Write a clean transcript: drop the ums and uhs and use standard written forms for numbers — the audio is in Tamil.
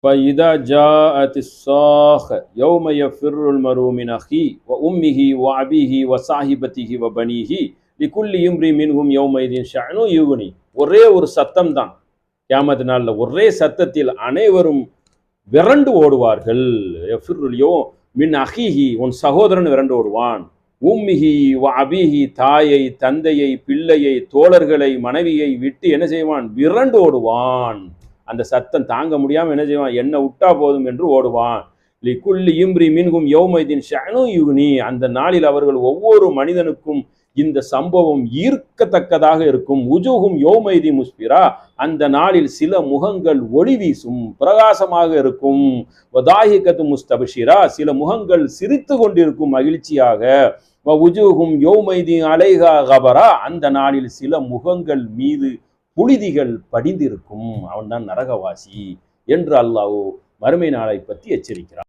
فإذا جاءت الصاخة يوم يفر المرء من أخيه وأمه وأبيه وصاحبته وبنيه لكل امرئ منهم يومئذ شأن يغني. ஒரே ஒரு சத்தம் தான் கியாமத் நாள்ல, ஒரே சத்தத்தில் அனைவரும் விரண்டு ஓடுவார்கள். எஃபிர்ருல்யோ மின் அஹிஹி, உன் சகோதரன் விரண்டு ஓடுவான். உம்மிஹி வ அபிஹி, தாயை தந்தையை பிள்ளையை தோழர்களை மனைவியை விட்டு என்ன செய்வான்? விரண்டு ஓடுவான். அந்த சத்தம் தாங்க முடியாமல் என்ன செய்வான்? என்ன விட்டா போதும் என்று ஓடுவான். லிகுல்லி இம்ரி மின்ஹும் யௌமைதின் ஷஅனு யுக்னி, அந்த நாளில் அவர்கள் ஒவ்வொரு மனிதனுக்கும் இந்த சம்பவம் ஈர்க்கத்தக்கதாக இருக்கும். உஜூஹும் யௌமைதி முஸ்பிரா, அந்த நாளில் சில முகங்கள் ஒளி வீசும், பிரகாசமாக இருக்கும். வதாஹிகத்து முஸ்தபஷிரா, சில முகங்கள் சிரித்து கொண்டிருக்கும் மகிழ்ச்சியாக. வ உஜூஹும் யௌமைதி அலைஹா கபரா, அந்த நாளில் சில முகங்கள் மீது புழுதிகள் படிந்திருக்கும். அவன்தான் நரகவாசி என்று அல்லாஹ் மறுமை நாளை பற்றி எச்சரிக்கிறான்.